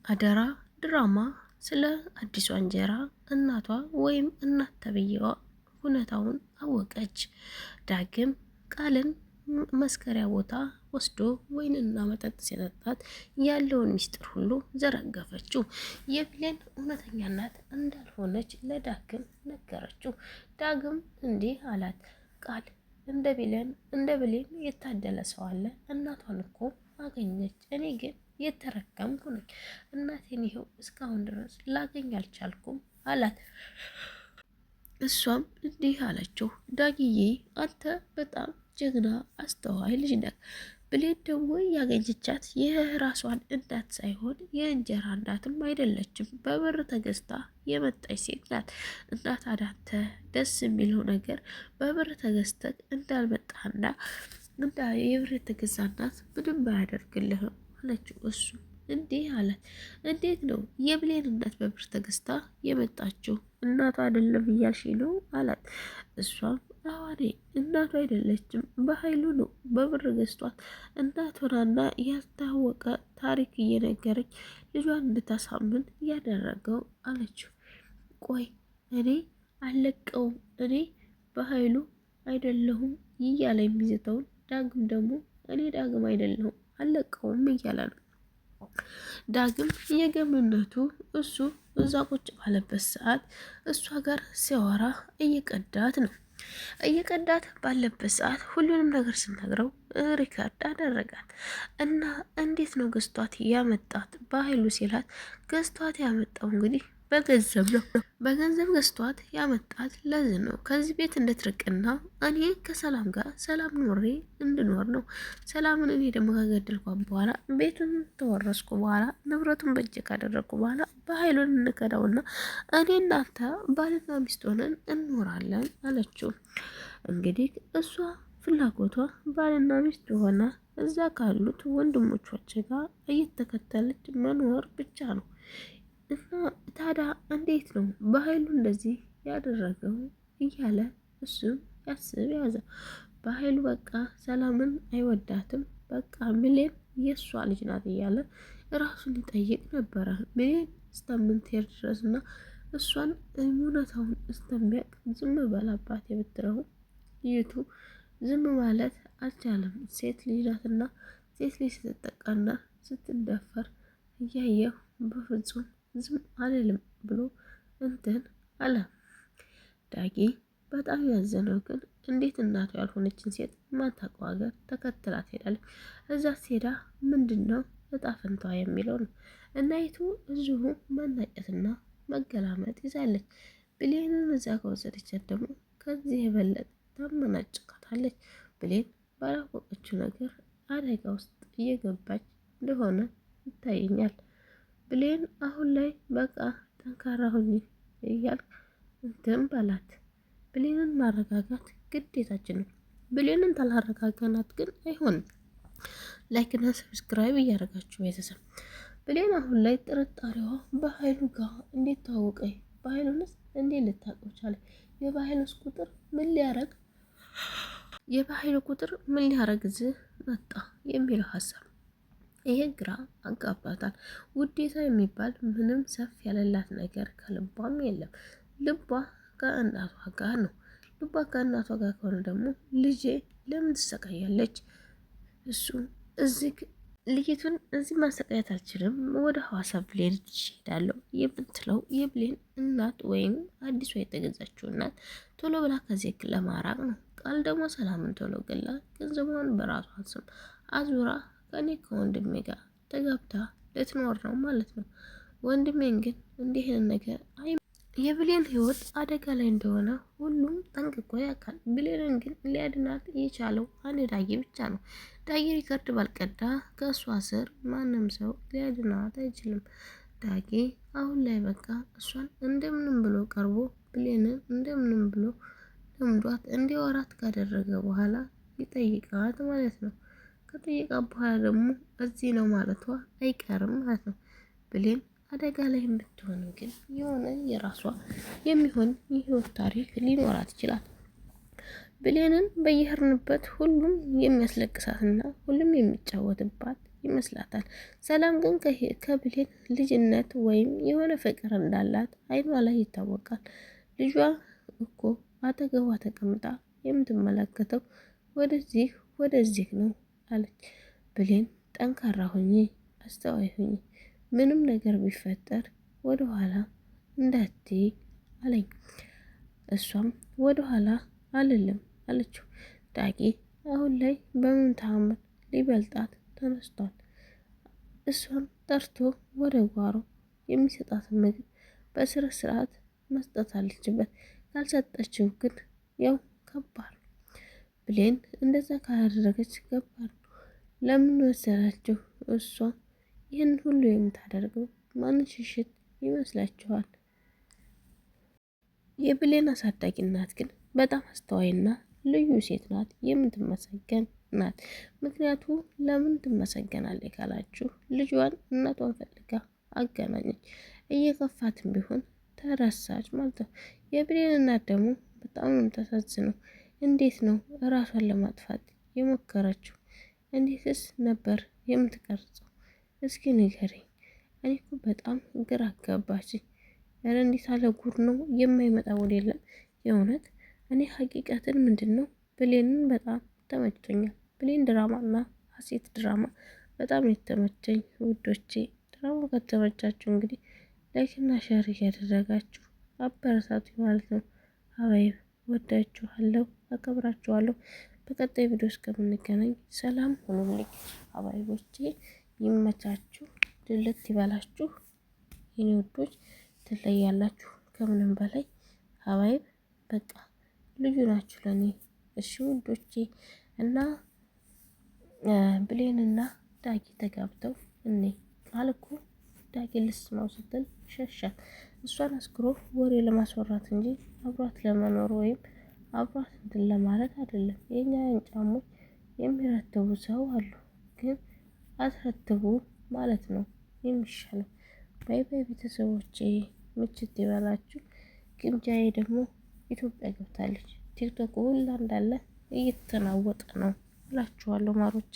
አደራ ድራማ ስለ አዲሷ እንጀራ እናቷ ወይም እናት ተብዬዋ እውነታውን አወቀች። ዳግም ቃልን መስከሪያ ቦታ ወስዶ ወይንና መጠጥ ሲጠጣት ያለውን ሚስጥር ሁሉ ዘረገፈችው። የብሌን እውነተኛ እናት እንዳልሆነች ለዳግም ነገረችው። ዳግም እንዲህ አላት፣ ቃል እንደ ብሌን የታደለ ሰው አለ። እናቷን እኮ አገኘች። እኔ ግን የተረገምኩ ነኝ። እናቴን ይኸው እስካሁን ድረስ ላገኝ አልቻልኩም አላት። እሷም እንዲህ አለችው፣ ዳግዬ አንተ በጣም ጀግና አስተዋይ ልጅ ነህ። ብሌን ደግሞ ያገኘቻት የራሷን እናት ሳይሆን የእንጀራ እናትም አይደለችም፣ በብር ተገዝታ የመጣች ሴት ናት። እና ታዲያ አንተ ደስ የሚለው ነገር በብር ተገዝተህ እንዳልመጣና እንዳ የብር የተገዛ እናት ምንም አያደርግልህም አለችው። እሱ እንዲህ አላት፣ እንዴት ነው የብሌን እናት በብር ተገዝታ የመጣችው? እናቷ አይደለም እያልሽ ነው አላት። እሷም አዋኔ እናቷ አይደለችም በኃይሉ ነው በብር ገዝቷት እናት ሆናና ያልታወቀ ታሪክ እየነገረኝ ልጇን እንድታሳምን ያደረገው አለችው። ቆይ እኔ አልለቀውም፣ እኔ በኃይሉ አይደለሁም እያለ የሚዘተውን ዳግም ደግሞ እኔ ዳግም አይደለሁም አልለቀውም እያለ ነው። ዳግም የገምነቱ እሱ እዛ ቁጭ ባለበት ሰዓት እሷ ጋር ሲያወራ እየቀዳት ነው። እየቀዳት ባለበት ሰዓት ሁሉንም ነገር ስነግረው ሪካርድ አደረጋት እና እንዴት ነው ገዝቷት ያመጣት በኃይሉ ሲላት፣ ገዝቷት ያመጣው እንግዲህ በገንዘብ ነው። በገንዘብ ገዝቷት ያመጣት ለዚህ ነው ከዚህ ቤት እንድትርቅና እኔ ከሰላም ጋር ሰላም ኖሬ እንድኖር ነው። ሰላምን እኔ ደግሞ ከገደልኳት በኋላ ቤቱን ተወረስኩ በኋላ ንብረቱን በእጄ ካደረግኩ በኋላ በኃይሉን እንከዳውና እኔ እናንተ ባልና ሚስት ሆነን እንኖራለን አለችው። እንግዲህ እሷ ፍላጎቷ ባልና ሚስት ሆና እዛ ካሉት ወንድሞቿ ጋር እየተከተለች መኖር ብቻ ነው። እና ታዲያ እንዴት ነው በኃይሉ እንደዚህ ያደረገው እያለ እሱ ያስብ ያዘ። በኃይሉ በቃ ሰላምን አይወዳትም፣ በቃ ብሌን የእሷ ልጅ ናት እያለ ራሱን ይጠይቅ ነበረ። ብሌን እስከምትሄድ ድረስ እና እሷን እውነታውን እስከሚያውቅ ዝም በላባት የብትረው ይቱ ዝም ማለት አልቻለም። ሴት ልጅ ናትና ሴት ልጅ ስትጠቃና ስትደፈር እያየሁ በፍጹም ዝም አልልም ብሎ እንትን አለ። ዳጊ በጣም ያዘነው ግን እንዴት እናቷ ያልሆነችን ሴት ማታውቀው ሀገር ተከትላ ትሄዳለች። እዛ ሄዳ ምንድነው እጣ ፈንታዋ የሚለው ነው። እናይቱ እዚሁ መናጨትና መገላመጥ ይዛለች። ብሌንን እዛ ከወሰደቻት ደግሞ ከዚህ የበለጠ ታመናጭቃታለች። ብሌን ባላወቀችው ነገር አደጋ ውስጥ እየገባች እንደሆነ ይታየኛል። ብሌን አሁን ላይ በቃ ጠንካራ ሁኚ እያልክ እንትን በላት። ብሌንን ማረጋጋት ግዴታችን ነው። ብሌንን ታላረጋጋናት ግን አይሆንም። ላይክና ሰብስክራይብ እያደረጋችሁ ቤተሰብ። ብሌን አሁን ላይ ጥርጣሬዋ በኃይሉ ጋር እንዴት ታወቀኝ? በኃይሉንስ እንዴት ልታውቀው ቻለ? የበኃይሉስ ቁጥር ምን ሊያረግ የበኃይሉ ቁጥር ምን ሊያረግ እዚህ መጣ የሚለው ሀሳብ ይሄ ግራ አጋባታል። ውዴታ የሚባል ምንም ሰፍ ያለላት ነገር ከልቧም የለም። ልቧ ከእናቷ ጋር ነው። ልቧ ከእናቷ ጋር ከሆነ ደግሞ ልጄ ለምን ትሰቃያለች? እሱ እዚህ ልጅቱን እዚህ ማሰቃየት አልችልም፣ ወደ ሐዋሳ ብሌን እሄዳለሁ የምትለው የብሌን እናት ወይም አዲሷ የተገዛችው እናት ቶሎ ብላ ከዚህ ለማራቅ ነው። ቃል ደግሞ ሰላምን ቶሎ ገላ ገንዘቧን በራሷ ስም አዙራ ከኔ ከወንድሜ ጋር ተጋብታ ልትኖር ነው ማለት ነው። ወንድሜን ግን እንዲህ ነገር የብሌን ህይወት አደጋ ላይ እንደሆነ ሁሉም ጠንቅቆ ያውቃል። ብሌንን ግን ሊያድናት የቻለው አንድ ዳጊ ብቻ ነው። ዳጊ ሪከርድ ባልቀዳ ከእሷ ስር ማንም ሰው ሊያድናት አይችልም። ዳጊ አሁን ላይ በቃ እሷን እንደምንም ብሎ ቀርቦ ብሌንን እንደምንም ብሎ ለምዷት እንዲወራት ካደረገ በኋላ ይጠይቃት ማለት ነው። ከጠየቃ በኋላ ደግሞ እዚህ ነው ማለቷ አይቀርም ማለት ነው። ብሌን አደጋ ላይ የምትሆን ግን የሆነ የራሷ የሚሆን የህይወት ታሪክ ሊኖራት ይችላል። ብሌንን በየሄድንበት ሁሉም የሚያስለቅሳትና ሁሉም የሚጫወትባት ይመስላታል። ሰላም ግን ከብሌን ልጅነት ወይም የሆነ ፍቅር እንዳላት አይኗ ላይ ይታወቃል። ልጇ እኮ አጠገቧ ተቀምጣ የምትመለከተው ወደዚህ ወደዚህ ነው አለች። ብሌን ጠንካራ ሁኚ፣ አስተዋይ ሁኚ፣ ምንም ነገር ቢፈጠር ወደኋላ እንዳትይ አለኝ። እሷም ወደኋላ አልልም አለችው። ዳጊ አሁን ላይ በምን ተአምር ሊበልጣት ተነስቷል። እሷን ጠርቶ ወደ ጓሮ የሚሰጣትን ምግብ በስነ ስርዓት መስጠት አለችበት። ካልሰጠችው ግን ያው ከባድ ነው። ብሌን እንደዛ ካላደረገች ከባድ ነው። ለምን መሰላችሁ እሷ ይህን ሁሉ የምታደርገው ማንን ሽሽት ይመስላችኋል? የብሌን አሳዳጊ እናት ግን በጣም አስተዋይና ልዩ ሴት ናት፣ የምትመሰገን ናት። ምክንያቱ ለምን ትመሰገናለች ካላችሁ ልጇን እናቷን ፈልጋ አገናኘች። እየከፋትም ቢሆን ተረሳች ማለት ነው። የብሌን እናት ደግሞ በጣም ነው የምታሳዝነው። እንዴት ነው እራሷን ለማጥፋት የሞከረችው? እንዴትስ ነበር የምትቀርጸው? እስኪ ንገረኝ። እኔ እኮ በጣም ግራ አጋባችኝ። ኧረ እንዴት አለ ጉድ ነው የማይመጣ ወደ የለም። የእውነት እኔ ሀቂቀትን ምንድን ነው ብሌንን በጣም ተመችቶኛል። ብሌን ድራማ እና ሀሴት ድራማ በጣም የተመቸኝ ውዶቼ። ድራማው ከተመቻችሁ እንግዲህ ላይክና ሸር እያደረጋችሁ አበረታቱ ማለት ነው። አባይ ወዳችኋለሁ፣ አከብራችኋለሁ። በቀጣይ ቪዲዮ እስከምንገናኝ ሰላም ሁኑልኝ አባይቦቼ። ይመቻችሁ፣ ድልት ይበላችሁ የኔ ውዶች። ትለያላችሁ ከምንም በላይ አባይብ በቃ ልዩ ናችሁ ለኔ። እሺ ውዶቼ እና ብሌንና ዳጊ ተጋብተው እኔ ቃል እኮ ዳጊ ልስማው ስትል ሸሻት። እሷን አስክሮ ወሬ ለማስወራት እንጂ አብሯት ለመኖር ወይም አብሯት እንትን ለማለት አይደለም። የኛ ጫሞች የሚረትቡ ሰው አሉ፣ ግን አትረትቡ ማለት ነው የሚሻለው። ባይ ባይ ቤተሰቦቼ፣ ምችት ይበላችሁ። ግምጃዬ ደግሞ ኢትዮጵያ ገብታለች። ቲክቶክ ሁላ እንዳለ እየተናወጠ ነው እላችኋለሁ ማሮቼ።